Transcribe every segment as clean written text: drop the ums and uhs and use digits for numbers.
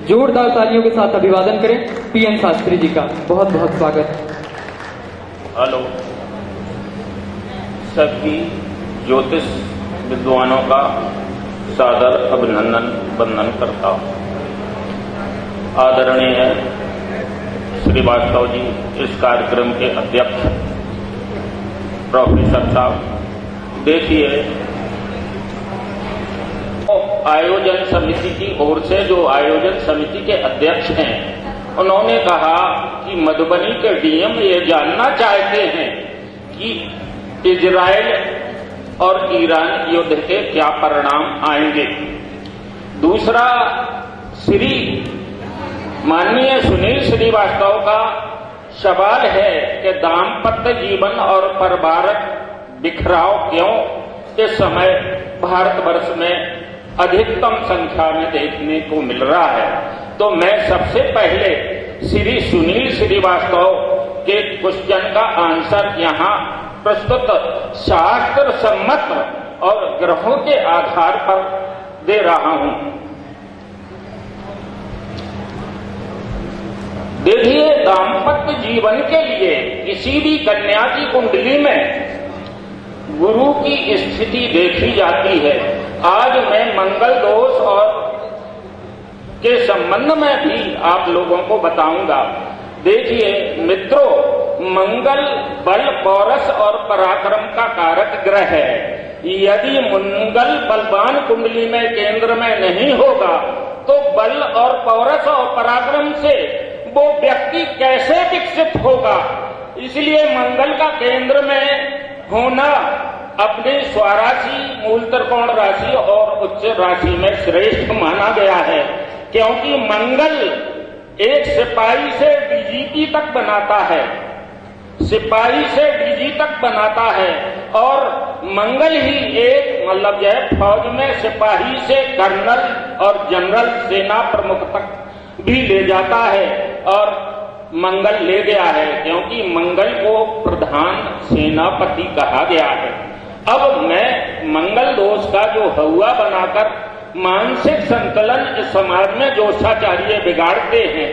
जोरदार तालियों के साथ अभिवादन करें पीएन शास्त्री जी का। बहुत बहुत स्वागत। हेलो, सभी ज्योतिष विद्वानों का सादर अभिनंदन वंदन करता हूँ। आदरणीय श्रीवास्तव जी, इस कार्यक्रम के अध्यक्ष प्रोफेसर साहब, देखिए आयोजन समिति की ओर से जो आयोजन समिति के अध्यक्ष हैं, उन्होंने कहा कि मधुबनी के डीएम ये जानना चाहते हैं कि इजराइल और ईरान युद्ध के क्या परिणाम आएंगे। दूसरा, श्री माननीय सुनील श्रीवास्तव का सवाल है कि दाम्पत्य जीवन और पारिवारिक बिखराव क्यों इस समय भारतवर्ष में अधिकतम संख्या में देखने को मिल रहा है। तो मैं सबसे पहले श्री सुनील श्रीवास्तव के क्वेश्चन का आंसर यहाँ प्रस्तुत शास्त्र सम्मत और ग्रहों के आधार पर दे रहा हूं। देखिए, दाम्पत्य जीवन के लिए किसी भी कन्या की कुंडली में गुरु की स्थिति देखी जाती है। आज मैं मंगल दोष और के संबंध में भी आप लोगों को बताऊंगा। देखिए मित्रों, मंगल बल, पौरस और पराक्रम का कारक ग्रह है। यदि मंगल बलवान कुंडली में केंद्र में नहीं होगा तो बल और पौरस और पराक्रम से वो व्यक्ति कैसे विकसित होगा। इसलिए मंगल का केंद्र में होना अपने स्वराशि, मूल त्रिकोण राशि और उच्च राशि में श्रेष्ठ माना गया है, क्योंकि मंगल एक सिपाही से डीजीपी तक बनाता है, सिपाही से डीजी तक बनाता है, और मंगल ही एक मतलब जो है फौज में सिपाही से कर्नल और जनरल सेना प्रमुख तक भी ले जाता है। और मंगल ले गया है क्योंकि मंगल को प्रधान सेनापति कहा गया है। अब मैं मंगल दोष का जो हवा बनाकर मानसिक संतुलन इस समाज में जोशाचार्य बिगाड़ते हैं,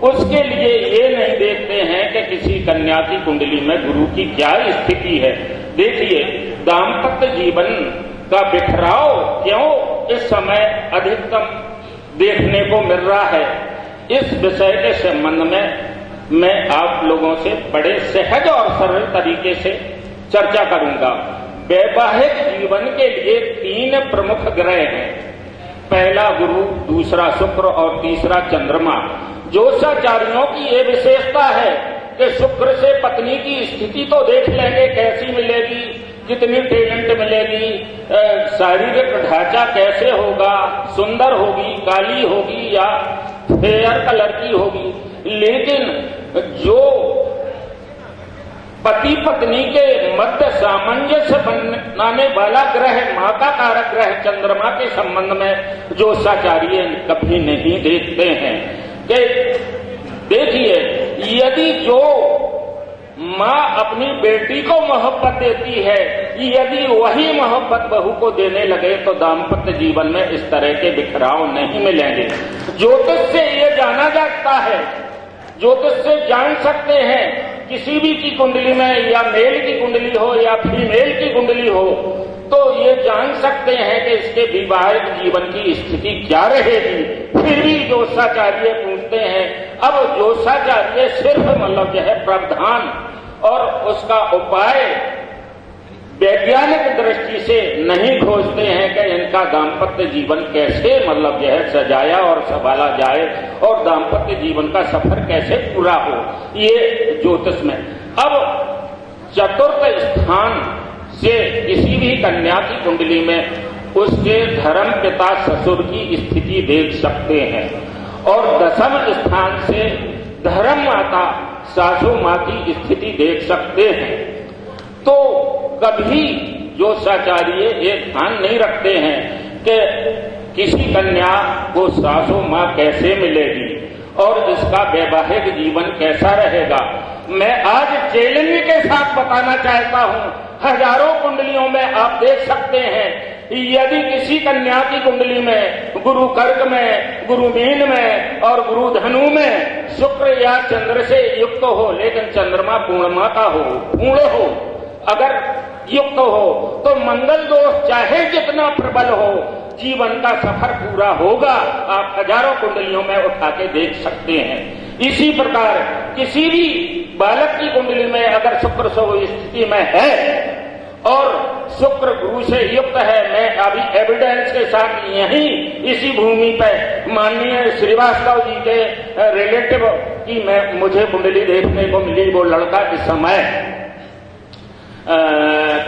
उसके लिए ये नहीं देखते हैं कि किसी कन्या की कुंडली में गुरु की क्या स्थिति है। देखिए, दाम्पत्य जीवन का बिखराव क्यों इस समय अधिकतम देखने को मिल रहा है, इस विषय के संबंध में मैं आप लोगों से बड़े सहज और सरल तरीके से चर्चा करूंगा। वैवाहिक जीवन के लिए 3 प्रमुख ग्रह हैं। पहला गुरु, दूसरा शुक्र और तीसरा चंद्रमा। ज्योतिषाचार्यों की ये विशेषता है कि शुक्र से पत्नी की स्थिति तो देख लेंगे, कैसी मिलेगी, कितनी टैलेंट मिलेगी, शारीरिक ढांचा कैसे होगा, सुंदर होगी, काली होगी या फेयर कलर की होगी। लेकिन जो पति पत्नी के मध्य सामंजस्य बनाने वाला ग्रह, मां का कारक ग्रह चंद्रमा के संबंध में ज्योतिषाचार्य कभी नहीं देखते हैं। कि देखिए, यदि जो मां अपनी बेटी को मोहब्बत देती है, यदि वही मोहब्बत बहू को देने लगे तो दाम्पत्य जीवन में इस तरह के बिखराव नहीं मिलेंगे। ज्योतिष से ये जाना जाता है, ज्योतिष से जान सकते हैं किसी भी की कुंडली में, या मेल की कुंडली हो या फीमेल की कुंडली हो, तो ये जान सकते हैं कि इसके विवाहिक जीवन की स्थिति क्या रहेगी। फिर भी ज्योतिषाचार्य पूछते हैं। अब ज्योतिषाचार्य सिर्फ मतलब जो है प्रावधान और उसका उपाय वैज्ञानिक दृष्टि से नहीं खोजते हैं कि इनका दाम्पत्य जीवन कैसे मतलब जो है सजाया और संभाला जाए और दाम्पत्य जीवन का सफर कैसे पूरा हो, ये ज्योतिष में। अब चतुर्थ स्थान से किसी भी कन्या की कुंडली में उसके धर्म पिता ससुर की स्थिति देख सकते हैं, और दशम स्थान से धर्म माता सासू माँ की स्थिति देख सकते हैं। तो कभी ज्योतिषाचार्य ये ध्यान नहीं रखते हैं कि किसी कन्या को सासू माँ कैसे मिलेगी और इसका वैवाहिक जीवन कैसा रहेगा। मैं आज चैलेंज के साथ बताना चाहता हूँ, हजारों कुंडलियों में आप देख सकते हैं, यदि किसी कन्या की कुंडली में गुरु कर्क में, गुरु मीन में गुरु धनु में शुक्र या चंद्र से युक्त हो, लेकिन चंद्रमा पूर्णिमा का हो, पूर्ण हो, अगर युक्त हो तो मंगल दोष चाहे जितना प्रबल हो, जीवन का सफर पूरा होगा। आप हजारों कुंडलियों में उठा के देख सकते हैं। इसी प्रकार किसी भी बालक की कुंडली में अगर शुक्र स्थिति में है और शुक्र गुरु से युक्त है, मैं अभी एविडेंस के साथ यहीं इसी भूमि पर माननीय श्रीवास्तव जी के रिलेटिव की मुझे कुंडली देखने को मिली। वो लड़का इस समय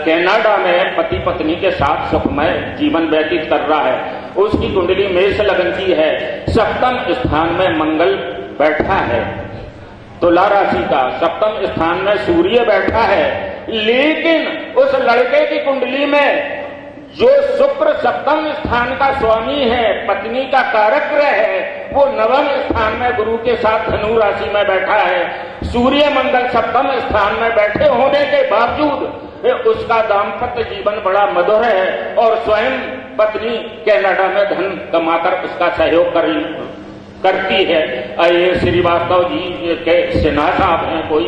कनाडा में पति पत्नी के साथ सुखमय जीवन व्यतीत कर रहा है। उसकी कुंडली मेष लग्न की है, सप्तम स्थान में मंगल बैठा है, तुला राशि का सप्तम स्थान में सूर्य बैठा है। लेकिन उस लड़के की कुंडली में जो शुक्र सप्तम स्थान का स्वामी है, पत्नी का कारक ग्रह है, वो नवम स्थान में गुरु के साथ धनु राशि में बैठा है। सूर्य मंगल सप्तम स्थान में बैठे होने के बावजूद उसका दाम्पत्य जीवन बड़ा मधुर है और स्वयं पत्नी कनाडा में धन कमाकर उसका सहयोग करती है। ये श्रीवास्तव जी के सेना साहब हैं, कोई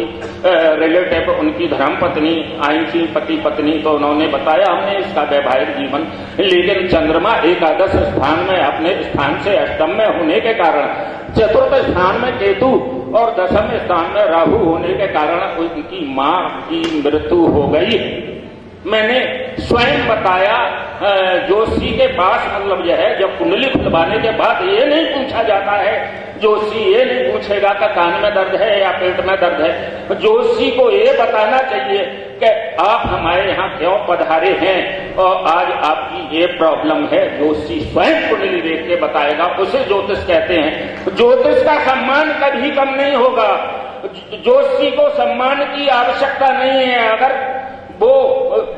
रिलेटिव, उनकी धर्म पत्नी आई थी, पति पत्नी, तो उन्होंने बताया हमने इसका वैवाहिक जीवन। लेकिन चंद्रमा एकादश स्थान में अपने स्थान से अष्टम में होने के कारण, चतुर्थ स्थान में केतु और दशम स्थान में राहु होने के कारण उनकी मां की मृत्यु हो गई। मैंने स्वयं बताया जोशी के पास, मतलब यह है जब कुंडली खुलवाने के बाद ये नहीं पूछा जाता है, जोशी ये नहीं पूछेगा कि कान में दर्द है या पेट में दर्द है। जोशी को ये बताना चाहिए कि आप हमारे यहाँ क्यों पधारे हैं और आज आपकी ये प्रॉब्लम है। जोशी स्वयं कुंडली देख के बताएगा, उसे ज्योतिष कहते हैं। ज्योतिष का सम्मान कभी कम नहीं होगा। जोशी को सम्मान की आवश्यकता नहीं है। अगर वो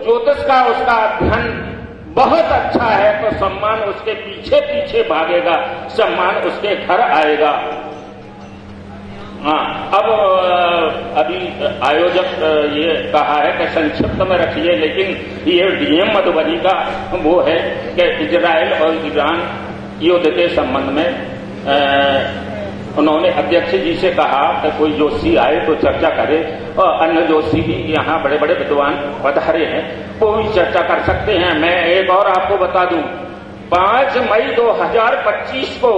ज्योतिष का उसका अध्ययन बहुत अच्छा है तो सम्मान उसके पीछे पीछे भागेगा, सम्मान उसके घर आएगा। हाँ, अब अभी आयोजक ये कहा है कि संक्षिप्त में रखिए, लेकिन ये डीएम मधुबनी का वो है कि इजराइल और ईरान युद्ध के संबंध में उन्होंने अध्यक्ष जी से कहा कि कोई जोशी आए तो चर्चा करे, और अन्य जोशी भी यहाँ बड़े बड़े विद्वान पधारे हैं, वो भी चर्चा कर सकते हैं। मैं एक और आपको बता दूं, 5 मई 2025 को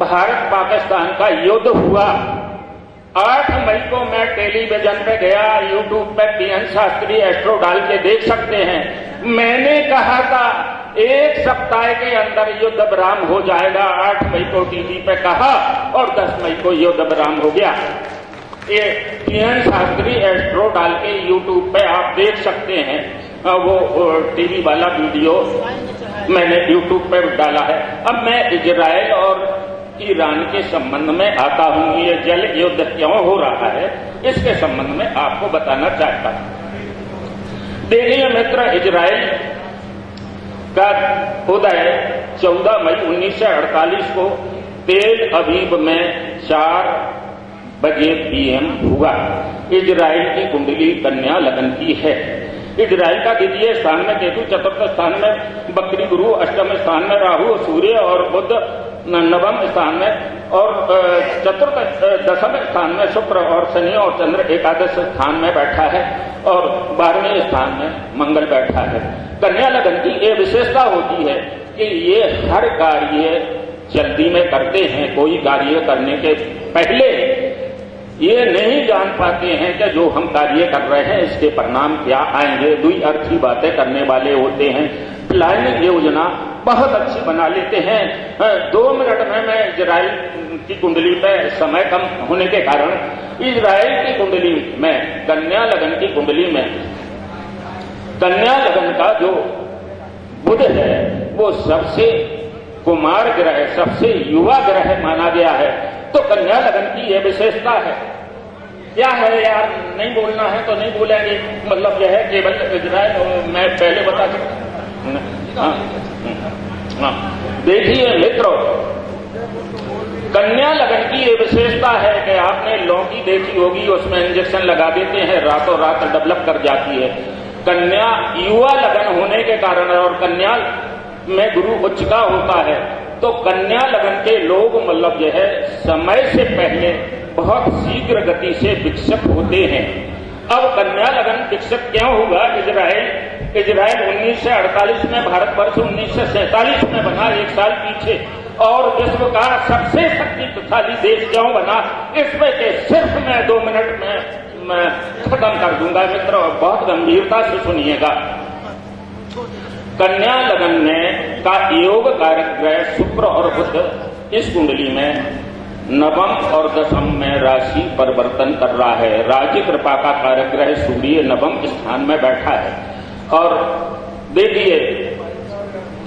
भारत पाकिस्तान का युद्ध हुआ। 8 मई को मैं टेलीविजन पे गया, यूट्यूब पे पीएन शास्त्री एस्ट्रो डाल के देख सकते हैं। मैंने कहा था 1 सप्ताह के अंदर युद्ध विराम हो जाएगा। 8 मई को टीवी पे कहा और 10 मई को युद्ध विराम हो गया। ये पीएन शास्त्री एस्ट्रो डाल के यूट्यूब पे आप देख सकते हैं। वो टीवी वाला वीडियो मैंने यूट्यूब पे डाला है। अब मैं इजराइल और ईरान के संबंध में आता हूं। ये जल युद्ध क्यों हो रहा है, इसके संबंध में आपको बताना चाहता हूं। देखिए मित्र, इजराइल का उदय 14 मई 1948 को तेल अवीव में 4 बजे PM हुआ। इजराइल की कुंडली कन्या लगन की है। इजराइल का द्वितीय स्थान में केतु, चतुर्थ स्थान में बकरी गुरु, अष्टम स्थान में राहु, सूर्य और बुध नवम स्थान में, और चतुर्थ दशम स्थान में शुक्र और शनि और चंद्र एकादश स्थान में बैठा है, और 12वें स्थान में मंगल बैठा है। कन्या लगन की ये विशेषता होती है कि ये हर कार्य जल्दी में करते हैं। कोई कार्य करने के पहले ये नहीं जान पाते हैं कि जो हम कार्य कर रहे हैं इसके परिणाम क्या आएंगे। द्विअर्थी बातें करने वाले होते हैं। प्लानिंग योजना बहुत अच्छी बना लेते हैं। 2 मिनट में मैं इजराइल की कुंडली पे समय कम होने के कारण इजराइल की कुंडली में, कन्या लगन की कुंडली में, कन्या लगन का जो बुध है वो सबसे कुमार ग्रह, सबसे युवा ग्रह माना गया है। तो कन्या लगन की यह विशेषता है। क्या है यार, नहीं बोलना है तो नहीं बोलेंगे, मतलब यह है केवल इजराइल मैं पहले बता सकता। देखिए मित्रों, कन्या लगन की ये विशेषता है कि आपने लौकी देखी होगी, उसमें इंजेक्शन लगा देते हैं, रातों रात डेवलप कर जाती है। कन्या युवा लगन होने के कारण और कन्या में गुरु उच्च का होता है, तो कन्या लगन के लोग मतलब जो है समय से पहले बहुत शीघ्र गति से विकसित होते हैं। अब कन्या लगन विकसित क्यों हुआ? इजराइल 1948 में, भारतवर्ष 1947 में बना, एक साल पीछे, और विश्व का सबसे शक्तिशाली देश क्यों बना, इसमें के सिर्फ मैं 2 मिनट में मैं खत्म कर दूंगा मित्रों, बहुत गंभीरता से सुनिएगा। कन्या लगन में का योग कारक ग्रह शुक्र और बुध इस कुंडली में नवम और दशम में राशि परिवर्तन कर रहा है। राज्य कृपा का कारक ग्रह सूर्य नवम स्थान में बैठा है। और देखिए,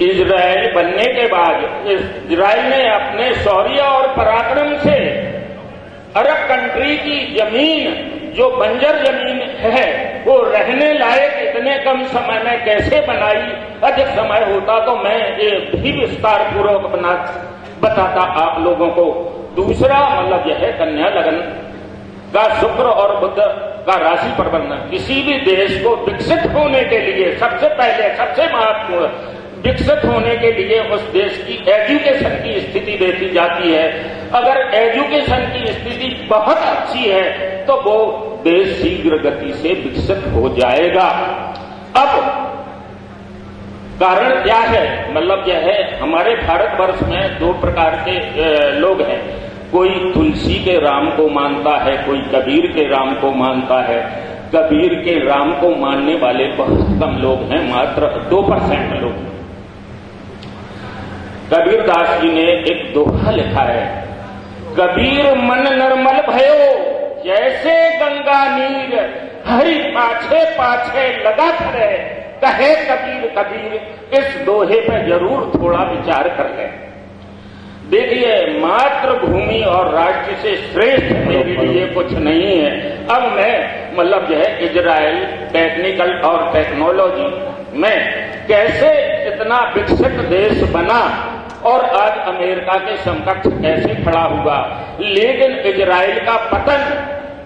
इजराइल बनने के बाद इजराइल ने अपने शौर्य और पराक्रम से अरब कंट्री की जमीन, जो बंजर जमीन है, वो रहने लायक इतने कम समय में कैसे बनाई। अधिक समय होता तो मैं ये भी विस्तार पूर्वक बताता आप लोगों को। दूसरा मतलब यह है कन्या लगन का शुक्र और बुध का राशि परिवर्तन किसी भी देश को विकसित होने के लिए सबसे पहले, सबसे महत्वपूर्ण, विकसित होने के लिए उस देश की एजुकेशन की स्थिति देखी जाती है। अगर एजुकेशन की स्थिति बहुत अच्छी है तो वो देश शीघ्र गति से विकसित हो जाएगा। अब कारण क्या है? मतलब यह है, हमारे भारतवर्ष में 2 प्रकार के लोग हैं। कोई तुलसी के राम को मानता है, कोई कबीर के राम को मानता है। कबीर के राम को मानने वाले बहुत कम लोग हैं, मात्र 2% लोग। कबीरदास जी ने एक दोहा लिखा है, कबीर मन निर्मल भयो जैसे गंगा नीर, हरि पाछे पाछे लगा करे, कहे कबीर कबीर। इस दोहे पे जरूर थोड़ा विचार कर ले। देखिए, मातृभूमि और राष्ट्र से श्रेष्ठ मेरे लिए कुछ नहीं है। अब मैं मतलब जो है इजराइल टेक्निकल और टेक्नोलॉजी में कैसे इतना विकसित देश बना और आज अमेरिका के समकक्ष कैसे खड़ा हुआ। लेकिन इजराइल का पतन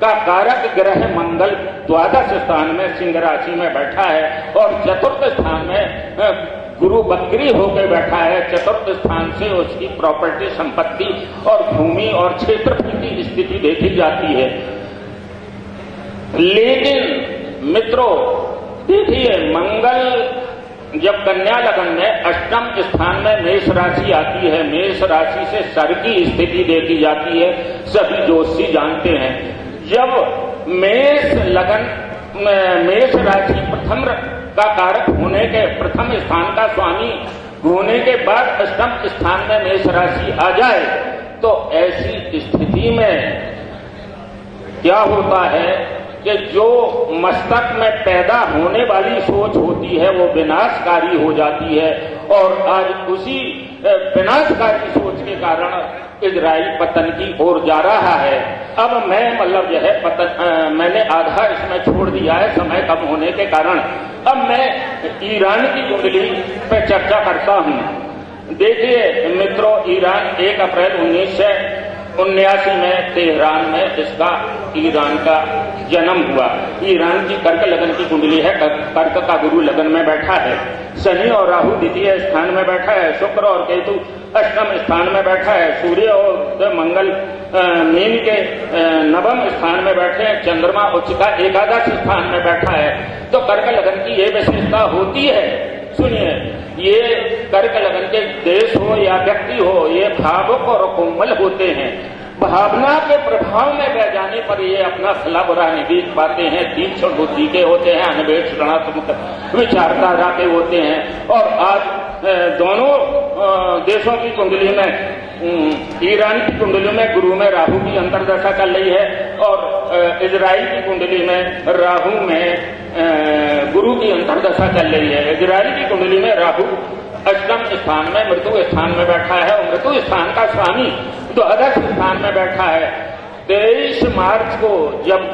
का कारक ग्रह मंगल द्वादश स्थान में सिंह राशि में बैठा है और चतुर्थ स्थान में गुरु बकरी होकर बैठा है। चतुर्थ स्थान से उसकी प्रॉपर्टी, संपत्ति और भूमि और क्षेत्रफल की स्थिति देखी जाती है। लेकिन मित्रों देखिए, मंगल जब कन्या लगन में अष्टम स्थान में मेष राशि आती है, मेष राशि से सर की स्थिति देखी जाती है, सभी ज्योतिषी जानते हैं। जब मेष लगन मेष राशि प्रथम का कारक होने के, प्रथम स्थान का स्वामी होने के बाद अष्टम स्थान में मेष राशि आ जाए तो ऐसी स्थिति में क्या होता है कि जो मस्तक में पैदा होने वाली सोच होती है वो विनाशकारी हो जाती है। और आज उसी विनाशकारी सोच के कारण इजराइल पतन की ओर जा रहा है। अब मैं मतलब जो है मैंने आधा इसमें छोड़ दिया है समय कम होने के कारण। अब मैं ईरान की कुंडली पे चर्चा करता हूँ। देखिए मित्रों, ईरान 1 अप्रैल 1979 में तेहरान में इसका ईरान का जन्म हुआ। ईरान की कर्क लगन की कुंडली है, कर्क का गुरु लगन में बैठा है, शनि और राहु द्वितीय स्थान में बैठा है, शुक्र और केतु अष्टम स्थान में बैठा है, सूर्य और मंगल मीन के नवम स्थान में बैठे हैं, चंद्रमा उच्च का एकादश स्थान में बैठा है। तो कर्क लगन की ये विशेषता होती है। सुनिए, ये कर्क लगन के देश हो या व्यक्ति हो, ये भावुक और कोमल होते हैं। भावना के प्रभाव में बह जाने पर ये अपना भला बुरा नहीं देख पाते हैं, तीक्ष्ण बुद्धि के होते हैं, अन्वेषणात्मक विचारधारा के होते हैं। और आज दोनों देशों की कुंडली में, ईरान की कुंडली में गुरु में राहु की अंतर्दशा चल रही है और इजराइल की कुंडली में राहु में गुरु की अंतर्दशा चल रही है। इजराइल की कुंडली में राहु अष्टम स्थान में मृत्यु स्थान में बैठा है और मृत्यु स्थान का स्वामी द्वादश स्थान में बैठा है। 23 मार्च को जब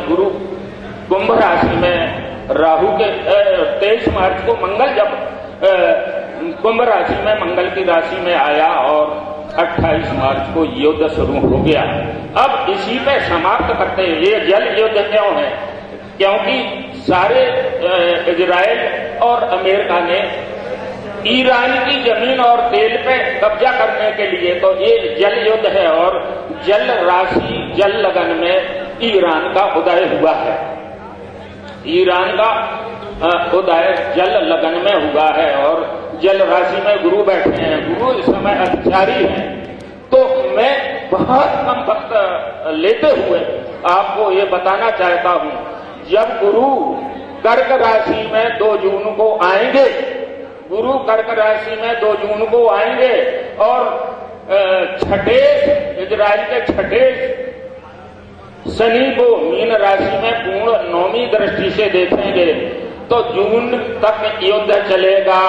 गुरु कुंभ राशि में राहु के 23 मार्च को मंगल जब कुंभ राशि में मंगल की राशि में आया और 28 मार्च को युद्ध शुरू हो गया। अब इसी पे समाप्त करते हैं। ये जल युद्ध क्यों है? क्योंकि सारे इजराइल और अमेरिका ने ईरान की जमीन और तेल पे कब्जा करने के लिए तो ये जल युद्ध है और जल राशि जल लगन में ईरान का उदय हुआ है। ईरान का उदय जल लगन में हुआ है और जल राशि में गुरु बैठे हैं। गुरु इस समय अधिचारी हैं। तो मैं बहुत कम वक्त लेते हुए आपको ये बताना चाहता हूं, जब गुरु कर्क राशि में 2 जून को आएंगे, गुरु कर्क राशि में 2 जून को आएंगे और छठेश इजराइल के छठेश शनि को मीन राशि में पूर्ण 9वीं दृष्टि से देखेंगे तो जून तक युद्ध चलेगा।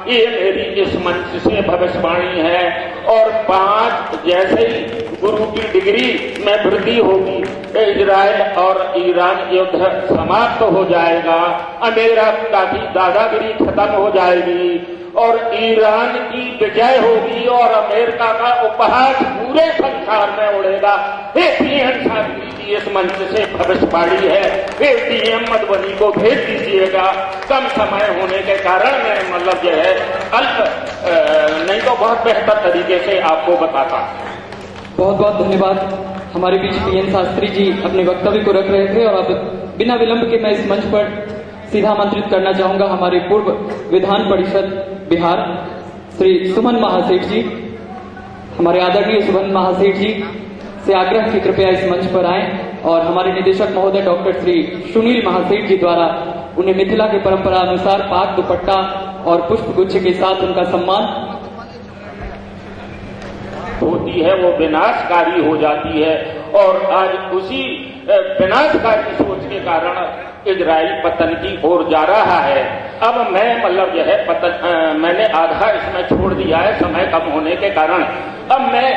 ये मेरी इस मंच से भविष्यवाणी है। और 5 जैसे ही गुरु की डिग्री में वृद्धि होगी, इजराइल और ईरान युद्ध समाप्त हो जाएगा। अमेरिका की दादागिरी खत्म हो जाएगी और ईरान की विजय होगी और अमेरिका का उपहास पूरे संसार में उड़ेगा। हे पीएम शास्त्री जी इस मंच से भविष्यवाणी है। हे पीएम मधुबनी को भेज दीजिएगा। कम समय होने के कारण मैं मतलब जो है नहीं तो बहुत बेहतर तरीके से आपको बताता। बहुत बहुत धन्यवाद। हमारे बीच पीएन शास्त्री जी अपने वक्तव्य को रख रहे थे और अब बिना विलंब के मैं इस मंच पर सीधा आमंत्रित करना चाहूंगा हमारे पूर्व विधान परिषद बिहार श्री सुमन महासेठ जी। हमारे आदरणीय सुमन महासेठ जी से आग्रह की कृपया इस मंच पर आएं और हमारे निदेशक महोदय डॉक्टर श्री सुनील महासेठ जी द्वारा उन्हें मिथिला के परंपरा अनुसार पाग दुपट्टा और पुष्प गुच्छ के साथ उनका सम्मान होती है, वो विनाशकारी हो जाती है। और आज उसी विनाशकारी सोच के कारण इजराइल पतन की ओर जा रहा है। अब मैं मतलब जो है मैंने आधा इसमें छोड़ दिया है समय कम होने के कारण। अब मैं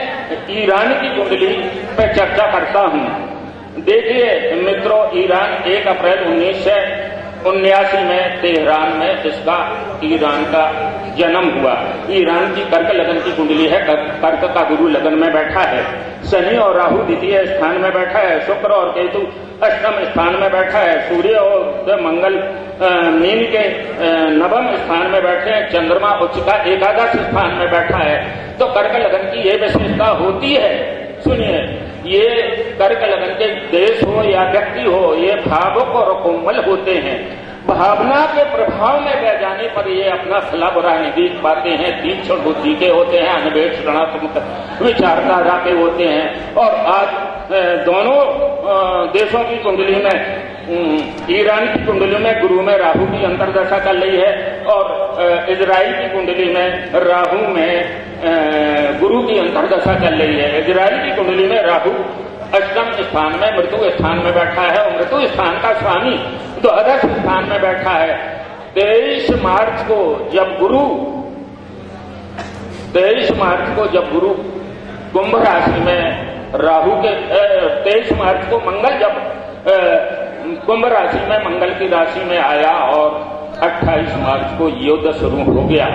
ईरान की कुंडली पे चर्चा करता हूँ। देखिए मित्रों, ईरान 1 अप्रैल 1979 में तेहरान में इसका ईरान का जन्म हुआ। ईरान की कर्क लगन की कुंडली है। कर्क का गुरु लगन में बैठा है। शनि और राहु द्वितीय स्थान में बैठा है। शुक्र और केतु अष्टम स्थान में बैठा है। सूर्य और मंगल मीन के 9वें स्थान में बैठे हैं। चंद्रमा उच्च का एकादश स्थान में बैठा है। तो कर्क लगन की ये विशेषता होती है। सुनिए, ये कर्क लगन के देश हो या व्यक्ति हो, ये भावुक और कोमल होते हैं। भावना के प्रभाव में बह जाने पर ये अपना भला बुरा नहीं देख पाते हैं। तीक्ष्ण बुद्धि के होते हैं, अन्वेषणात्मक विचारधारा के होते हैं। और आज दोनों देशों की कुंडली में, ईरान की कुंडली में गुरु में राहु की अंतर्दशा चल रही है और इजराइल की कुंडली में राहु में गुरु की अंतर्दशा चल रही है। इजराइल की कुंडली में राहु अष्टम स्थान में मृत्यु स्थान में बैठा है और मृत्यु स्थान का स्वामी द्वादश स्थान में बैठा है। 23 मार्च को जब गुरु कुंभ राशि में राहु के 23 मार्च को मंगल जब कुंभ राशि में मंगल की राशि में आया और 28 मार्च को युद्ध शुरू हो गया।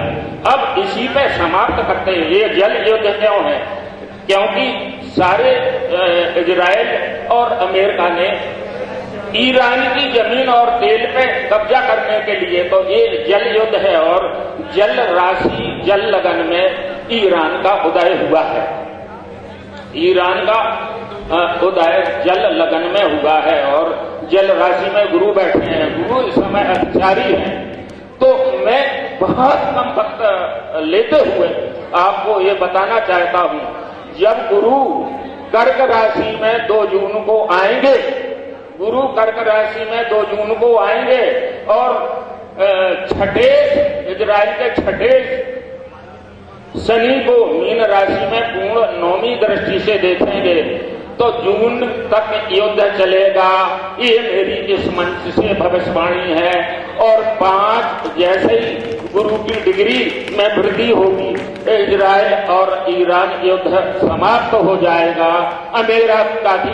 अब इसी पे समाप्त करते हैं। ये जल युद्ध क्यों है? क्योंकि सारे इजराइल और अमेरिका ने ईरान की जमीन और तेल पे कब्जा करने के लिए तो ये जल युद्ध है और जल राशि जल लगन में ईरान का उदय हुआ है। ईरान का उदय जल लगन में हुआ है और जल राशि में गुरु बैठे हैं। गुरु इस समय अधिचारी हैं। तो मैं बहुत कम वक्त लेते हुए आपको ये बताना चाहता हूं, जब गुरु कर्क राशि में 2 जून को आएंगे, गुरु कर्क राशि में 2 जून को आएंगे और छठेश इजराइल के छठेश शनि को मीन राशि में पूर्ण 9वीं दृष्टि से देखेंगे तो जून तक युद्ध चलेगा। ये मेरी इस मंच से भविष्यवाणी है। और 5 जैसे ही गुरु की डिग्री में वृद्धि होगी, इजराइल और ईरान युद्ध समाप्त हो जाएगा। अमेरिका की